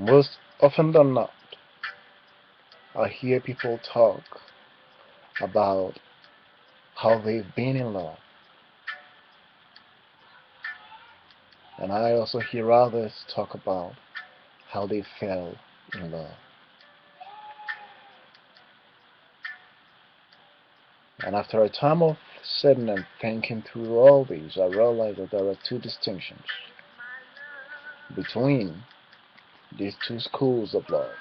Most often than not, I hear people talk about how they've been in love, and I also hear others talk about how they fell in love. And after a time of sitting and thinking through all these, I realized that there are two distinctions between these two schools of love.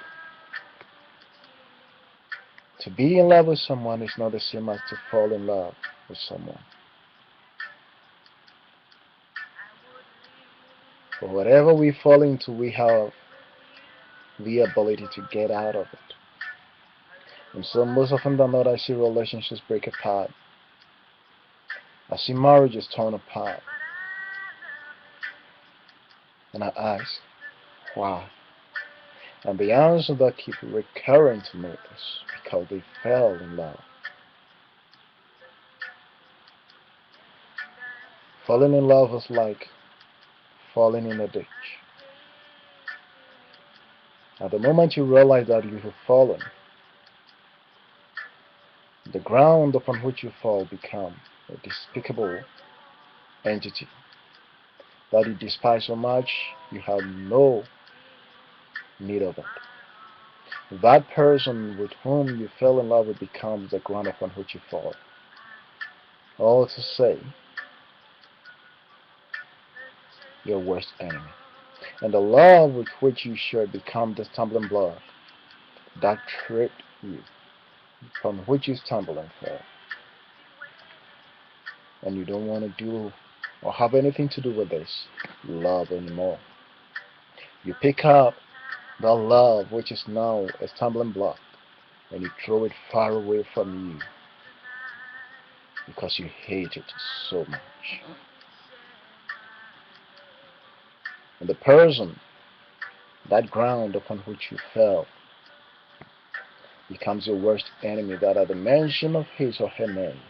To be in love with someone is not the same as to fall in love with someone. But whatever we fall into, we have the ability to get out of it. And so most often than not, I see relationships break apart. I see marriages torn apart. And I ask, why? And the answer that keeps recurring to me is because they fell in love. Falling in love is like falling in a ditch. At the moment you realize that you have fallen, the ground upon which you fall becomes a despicable entity that you despise so much you have no need of it. That person with whom you fell in love with becomes the ground upon which you fall. All to say, your worst enemy. And the love with which you shared becomes the stumbling block that tripped you, from which you stumble and fell. And you don't want to do or have anything to do with this love anymore. You pick up the love which is now a stumbling block and you throw it far away from you because you hate it so much. And the person, that ground upon which you fell, becomes your worst enemy that at the mention of his or her name,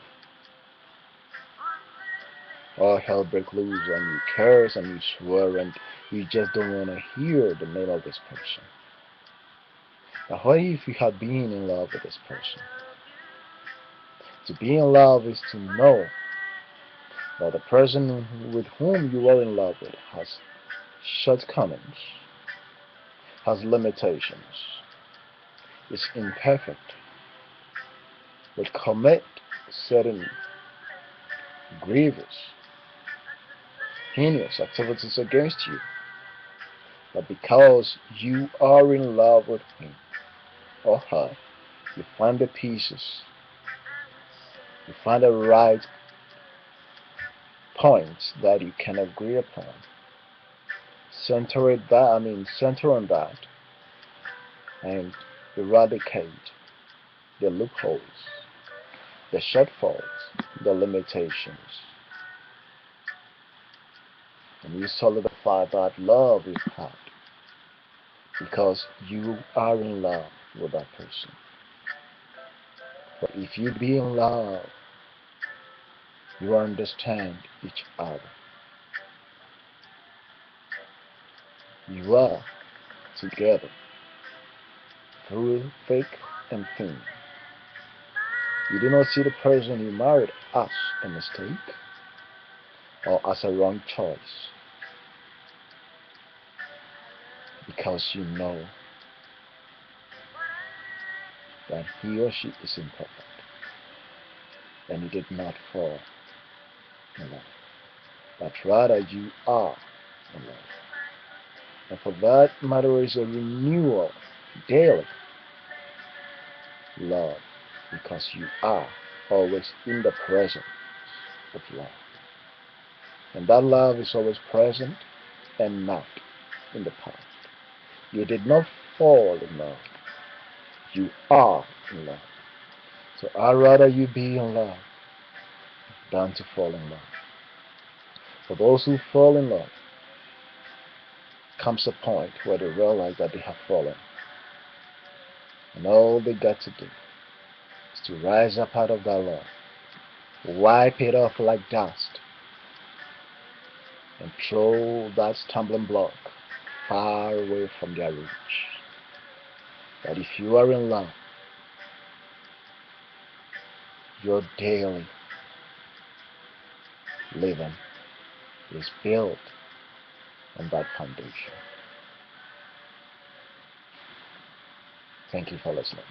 all hell breaks loose and you curse and you swear and you just don't want to hear the name of this person. Now what if you had been in love with this person? To be in love is to know that the person with whom you are in love with has shortcomings, has limitations, is imperfect, would commit certain grievous, heinous activities against you. But because you are in love with him or her, you find the pieces, you find the right points that you can agree upon. Center on that and eradicate the loopholes, the shortfalls, the limitations. And you solidify that love is hard because you are in love with that person. But if you be in love, you understand each other. You are together through thick and thin. You do not see the person you married as a mistake or as a wrong choice because you know that he or she is imperfect and you did not fall in love, but rather you are in love. And for that matter is a renewal daily love because you are always in the presence of love. And that love is always present and not in the past. You did not fall in love. You are in love. So I'd rather you be in love than to fall in love. For those who fall in love, comes a point where they realize that they have fallen. And all they got to do is to rise up out of that love, wipe it off like dust, and throw that stumbling block far away from their reach. But if you are in love, your daily living is built on that foundation. Thank you for listening.